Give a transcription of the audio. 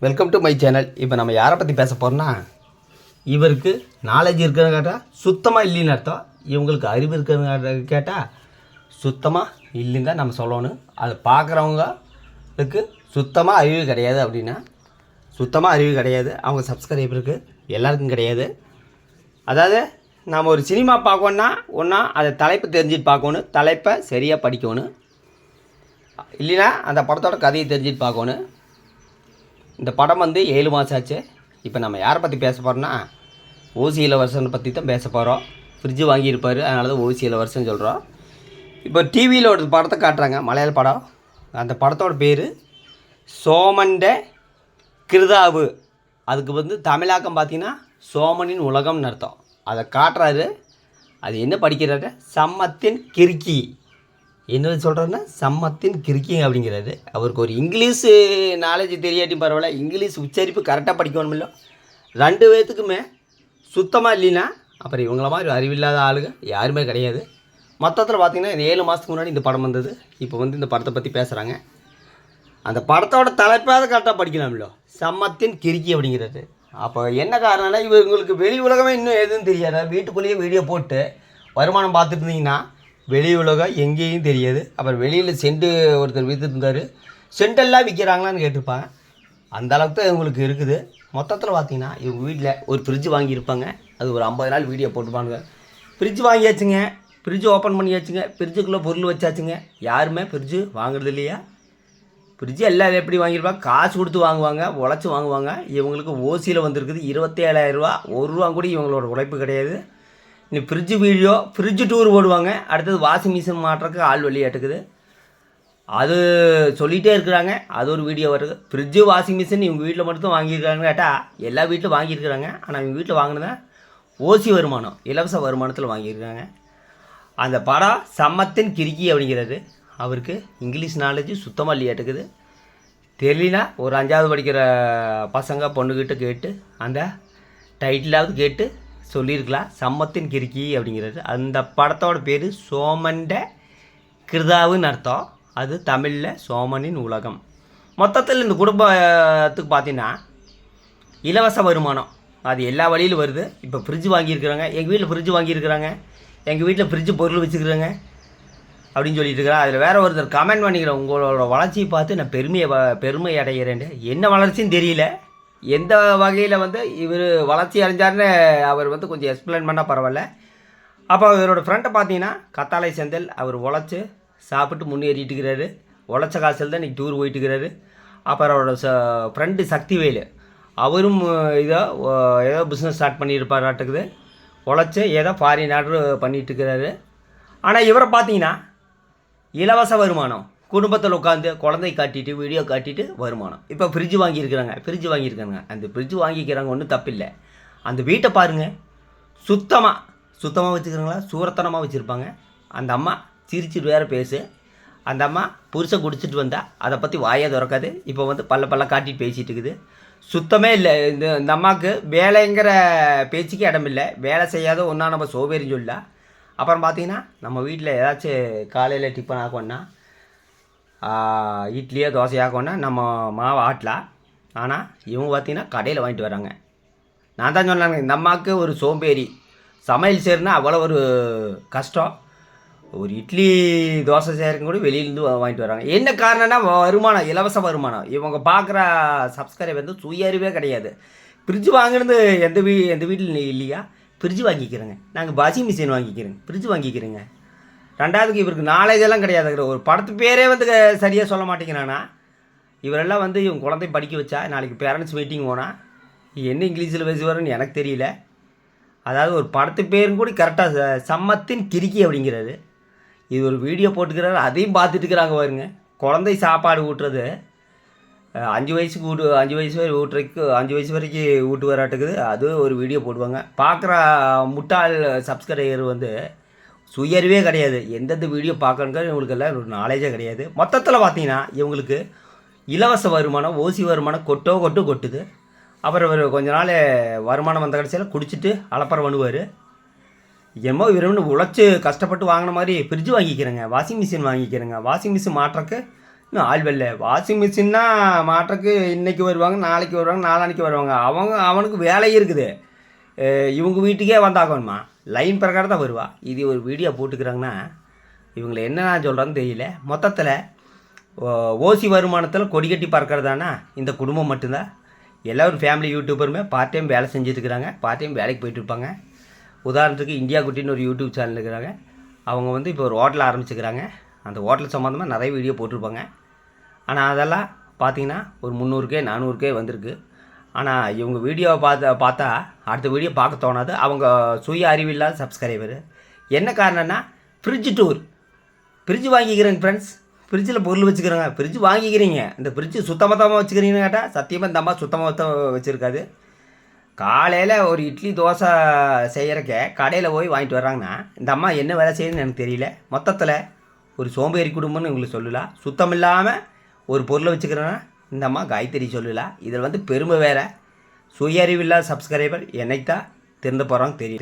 Welcome to my channel. இப்போ நம்ம யாரை பற்றி பேச போகிறோம்னா, இவருக்கு நாலேஜ் இருக்குன்னு கேட்டால் சுத்தமாக இல்லைன்னு அர்த்தம். இவங்களுக்கு அறிவு இருக்குன்னு கேட்டால் சுத்தமாக இல்லைன்னு தான் நம்ம சொல்லணும். அதை பார்க்குறவங்களுக்கு சுத்தமாக அறிவு கிடையாது அப்படின்னா சுத்தமாக அறிவு கிடையாது. அவங்க சப்ஸ்கிரைபருக்கு எல்லாருக்கும் கிடையாது. அதாவது நாம் ஒரு சினிமா பார்க்கணுன்னா ஒன்றா அதை தலைப்பு தெரிஞ்சுட்டு பார்க்கணும், தலைப்பை சரியாக படிக்கணும், இல்லைன்னா அந்த படத்தோட கதையை தெரிஞ்சுட்டு பார்க்கணும். இந்த படம் 7 மாதம் ஆச்சு. இப்போ நம்ம யாரை பற்றி பேச போகிறோம்னா, ஓசி இளவரசனை பற்றி தான் பேச போகிறோம். ஃப்ரிட்ஜு வாங்கியிருப்பார், அதனால தான் ஓசி இளவரசன் சொல்கிறோம். இப்போ டிவியில் ஒரு படத்தை காட்டுறாங்க, மலையாள படம். அந்த படத்தோட பேர் சோமண்ட கிருதாவு. அதுக்கு தமிழாக்கம் பார்த்தீங்கன்னா சோமனின் உலகம்னு அர்த்தம். அதை காட்டுறாரு. அது என்ன படிக்கிறாரு? சம்மத்தின் கிறுக்கி. என்ன சொல்கிறாருன்னா சம்மத்தின் கிறுக்கி அப்படிங்கிறாரு. அவருக்கு ஒரு இங்கிலீஷு நாலேஜ் தெரியாட்டி பரவாயில்ல, இங்கிலீஷ் உச்சரிப்பு கரெக்டாக படிக்கணுமில்ல. 2 பேர்த்துக்குமே சுத்தமாக இல்லைன்னா அப்புறம் இவங்கள மாதிரி அறிவில்லாத ஆளுங்க யாருமே கிடையாது. மொத்தத்தில் பார்த்திங்கன்னா 7 மாதத்துக்கு முன்னாடி இந்த படம் வந்தது. இப்போ இந்த படத்தை பற்றி பேசுகிறாங்க. அந்த படத்தோட தலைப்பாவது கரெக்டாக படிக்கலாம்ல, சம்மத்தின் கிறுக்கி அப்படிங்கிறது. அப்போ என்ன காரணம்னா, இவங்களுக்கு வெளி உலகமே இன்னும் எதுவும் தெரியாது. வீட்டுக்குள்ளேயே வீடியோ போட்டு வருமானம் பார்த்துட்டு இருந்தீங்கன்னா வெளி உலகம் எங்கேயும் தெரியாது. அப்புறம் வெளியில் செண்டு ஒருத்தர் விற்றுட்டு இருந்தார். செண்டெல்லாம் விற்கிறாங்களான்னு கேட்டிருப்பாங்க. அந்த அளவுக்கு தான் இவங்களுக்கு இருக்குது. மொத்தத்தில் பார்த்தீங்கன்னா இவங்க வீட்டில் ஒரு ஃப்ரிட்ஜ் வாங்கியிருப்பாங்க. அது ஒரு 50 நாள் வீடியோ போட்டுப்பாங்க. ஃப்ரிட்ஜ் வாங்கியாச்சுங்க, ஃப்ரிட்ஜ் ஓப்பன் பண்ணியாச்சுங்க, ஃப்ரிட்ஜுக்குள்ளே பொருள் வச்சாச்சுங்க. யாருமே ஃப்ரிட்ஜு வாங்குறது இல்லையா? ஃப்ரிட்ஜு எல்லாம் எப்படி வாங்கியிருப்பாங்க? காசு கொடுத்து வாங்குவாங்க, உழைச்சி வாங்குவாங்க. இவங்களுக்கு ஓசியில் வந்திருக்குது 27,000 ரூபா. ₹1 கூட இவங்களோட உழைப்பு கிடையாது. நீ ஃப்ரிட்ஜு வீடியோ, ஃப்ரிட்ஜு டூர் போடுவாங்க. அடுத்தது வாஷிங் மிஷின் மாட்டுறதுக்கு ஆள் வெளியாட்டுக்குது. அது சொல்லிகிட்டே இருக்கிறாங்க. அது ஒரு வீடியோ வருது. ஃப்ரிட்ஜு வாஷிங் மிஷின் இவங்க வீட்டில் மட்டும் வாங்கியிருக்காங்கன்னு கேட்டால் எல்லா வீட்டிலும் வாங்கியிருக்கிறாங்க. ஆனால் இவங்க வீட்டில் வாங்கினதா ஓசி வருமானம், இலவச வருமானத்தில் வாங்கியிருக்காங்க. அந்த படம் சம்மத்தின் கிறுக்கி அப்படிங்கிறது. அவருக்கு இங்கிலீஷ் நாலேஜ் சுத்தமாக இல்லையாட்டுக்குது. தெரியலனா ஒரு 5வது படிக்கிற பசங்க பொண்ணுக்கிட்ட கேட்டு அந்த டைட்டிலாவது கேட்டு சொல்லியிருக்கலாம். சம்மத்தின் கிறுக்கி அப்படிங்கிறது. அந்த படத்தோட பேர் சோமண்ட கிருதாவுன்னு அர்த்தம். அது தமிழில் சோமனின் உலகம். மொத்தத்தில் இந்த குடும்பத்துக்கு பார்த்தீங்கன்னா இலவச வருமானம் அது எல்லா வழியிலும் வருது. இப்போ ஃப்ரிட்ஜ் வாங்கியிருக்கிறாங்க, எங்கள் வீட்டில் ஃப்ரிட்ஜ் வாங்கியிருக்கிறாங்க, எங்கள் வீட்டில் ஃப்ரிட்ஜு பொருள் வச்சுருக்குறாங்க அப்படின்னு சொல்லிட்டு இருக்கிறேன். அதில் வேறு ஒருத்தர் கமெண்ட் பண்ணிக்கிறேன், உங்களோட வளர்ச்சியை பார்த்து நான் பெருமை அடைகிறேன். என்ன வளர்ச்சின்னு தெரியல, எந்த வகையில் இவர் வளர்ச்சி அடைஞ்சார்னு அவர் கொஞ்சம் எக்ஸ்பிளைன் பண்ணால் பரவாயில்ல. அப்போ இவரோட ஃப்ரெண்டை பார்த்தீங்கன்னா கத்தாழை செந்தில். அவர் உழைச்சி சாப்பிட்டு முன்னேறிட்டு இருக்கிறாரு. உழைச்ச காசில் தான் இன்றைக்கி டூர் போயிட்டுருக்கிறாரு. அப்புறம் அவரோட ஃப்ரெண்டு சக்திவேலு, அவரும் ஏதோ பிஸ்னஸ் ஸ்டார்ட் பண்ணியிருப்பாராட்டுக்குது. உழைச்சி ஏதோ ஃபாரின் ஆர்டர் பண்ணிகிட்ருக்கிறாரு. ஆனால் இவரை பார்த்தீங்கன்னா இலவச வருமானம், குடும்பத்தில் உட்காந்து குழந்தை காட்டிட்டு வீடியோ காட்டிட்டு வருமானம். இப்போ ஃப்ரிட்ஜ் வாங்கியிருக்காங்க. அந்த ஃப்ரிட்ஜ் வாங்கிக்கிறாங்க, ஒன்றும் தப்பில்லை. அந்த வீட்டை பாருங்கள், சுத்தமாக வச்சுக்கிறாங்களா, சூரத்தனமாக வச்சுருப்பாங்க. அந்த அம்மா சிரிச்சிட்டு வேறு பேசு. அந்த அம்மா புருஷன் குடிச்சிட்டு வந்தால் அதை பற்றி வாயை திறக்காது. இப்போ பல்ல காட்டிட்டு பேசிகிட்டு இருக்குது. சுத்தமே இல்லை. இந்த அம்மாவுக்கு வேலைங்கிற பேச்சுக்கு இடம் இல்லை. வேலை செய்யாத ஒன்றா நம்ம சோபேறின்னு சொல்லலாம். அப்புறம் பார்த்தீங்கன்னா நம்ம வீட்டில் ஏதாச்சும் காலையில் டிஃபன் ஆக்கணுன்னா, இட்லியோ தோசை ஆக்கணுன்னா நம்ம மாவை ஆட்டலாம். ஆனால் இவங்க பார்த்தீங்கன்னா கடையில் வாங்கிட்டு வராங்க. நான் தான் சொன்னாங்க, இந்த அம்மாவுக்கு ஒரு சோம்பேறி. சமையல் செய்யணுன்னா அவ்வளோ ஒரு கஷ்டம். ஒரு இட்லி தோசை செய்கிறதுக்கு கூட வெளியிலேருந்து வாங்கிட்டு வராங்க. என்ன காரணம்னா வருமானம், இலவச வருமானம். இவங்க பார்க்குற சப்ஸ்கிரைபர் சுயறிவே கிடையாது. ஃப்ரிட்ஜ் வாங்கினது எந்த வீட்டில் இல்லையா? ஃப்ரிட்ஜ் வாங்கிக்கிறேங்க, நாங்கள் வாஷிங் மிஷின் வாங்கிக்கிறேங்க, ஃப்ரிட்ஜ் வாங்கிக்கிறேங்க. 2வதுக்கு இவருக்கு நாலேஜெல்லாம் கிடையாது. ஒரு படத்து பேரே சரியாக சொல்ல மாட்டேங்கிறானா. இவரெல்லாம் இவங்க குழந்தை படிக்க வச்சா நாளைக்கு பேரண்ட்ஸ் மீட்டிங் போனால் என்ன இங்கிலீஷில் பேசுவாருன்னு எனக்கு தெரியல. அதாவது ஒரு படத்து பேரும் கூட கரெக்டாக சம்மத்தின் கிறுக்கி அப்படிங்கிறது. இது ஒரு வீடியோ போட்டுக்கிறாரு, அதையும் பார்த்துட்டு இருக்கிறாங்க பாருங்க. குழந்தை சாப்பாடு ஊட்டுறது 5 வயசு வரை ஊட்டுறதுக்கு 5 வயசு வரைக்கும் ஊட்டு வராட்டுக்குது. அது ஒரு வீடியோ போடுவாங்க. பார்க்குற முட்டாள் சப்ஸ்கிரைபர் சுயறிவே கிடையாது. எந்தெந்த வீடியோ பார்க்கணுங்க இவங்களுக்கெல்லாம் ஒரு நாலேஜே கிடையாது. மொத்தத்தில் பார்த்தீங்கன்னா இவங்களுக்கு இலவச வருமானம், ஓசி வருமானம் கொட்டுது. அப்புறம் ஒரு கொஞ்ச நாள் வருமானம் வந்த கடைசியில் குடிச்சிட்டு அலப்பறை பண்ணுவார். என்னமோ இவரு உழைச்சி கஷ்டப்பட்டு வாங்கின மாதிரி ஃப்ரிட்ஜ் வாங்கிக்கிறேங்க, வாஷிங் மிஷின் வாங்கிக்கிறேங்க. வாஷிங் மிஷின் மாட்டுறக்கு இன்னும் ஆள் வரல. வாஷிங் மிஷின்னா மாட்டுறக்கு இன்றைக்கி வருவாங்க, நாளைக்கு வருவாங்க, நாளான்னைக்கு வருவாங்க. அவனுக்கு வேலையே இருக்குது. இவங்க வீட்டுக்கே வந்தாகணுமா, லைன் பிரகாரம் தான் வருவா. இது ஒரு வீடியோ போட்டுக்கிறாங்கன்னா இவங்களை என்ன நான் சொல்கிறேன்னு தெரியல. மொத்தத்தில் ஓசி வருமானத்தில் கொடி கட்டி பறக்கிறதானா இந்த குடும்பம் மட்டும்தான். எல்லோரும் ஃபேமிலி யூடியூபருமே பார்ட் டைம் வேலை செஞ்சுட்ருக்குறாங்க, பார்ட் டைம் வேலைக்கு போயிட்டுருப்பாங்க. உதாரணத்துக்கு இந்தியா குட்டின்னு ஒரு யூடியூப் சேனல் இருக்கிறாங்க. அவங்க வந்து இப்போ ஒரு ஹோட்டல் ஆரம்பிச்சுக்கிறாங்க. அந்த ஹோட்டல் சம்மந்தமாக நிறைய வீடியோ போட்டிருப்பாங்க. ஆனால் அதெல்லாம் பார்த்திங்கன்னா ஒரு 300K 400K வந்திருக்கு. ஆனால் இவங்க வீடியோவை பார்த்தா அடுத்த வீடியோ பார்க்க தோணாது. அவங்க சுய அறிவில்லாத சப்ஸ்கிரைபர். என்ன காரணம்னா ஃப்ரிட்ஜ் டூர். ஃப்ரிட்ஜ் வாங்கிக்கிறேங்க ஃப்ரெண்ட்ஸ், ஃப்ரிட்ஜில் பொருள் வச்சுக்கிறேங்க. ஃப்ரிட்ஜ் வாங்கிக்கிறீங்க, இந்த ஃப்ரிட்ஜு சுத்தமாக வச்சுக்கிறீங்கன்னு கேட்டால் சத்தியமாக இந்த அம்மா சுத்தமாக வச்சுருக்காது. காலையில் ஒரு இட்லி தோசை செய்கிறக்க கடையில் போய் வாங்கிட்டு வர்றாங்கன்னா இந்த அம்மா என்ன வேலை செய்யுதுன்னு எனக்கு தெரியல. மொத்தத்தில் ஒரு சோம்பேறி குடும்பம்னு உங்களுக்கு சொல்லலாம். சுத்தம் இல்லாமல் ஒரு பொருளை வச்சுக்கிறேன்னா இந்த அம்மா காய்கறி சொல்லலாம். இதில் வந்து பெருமை வேறு. சுய அறிவில்லாத சப்ஸ்கிரைபர் என்னைக்கு தான் திறந்து போகிறாங்க தெரியல.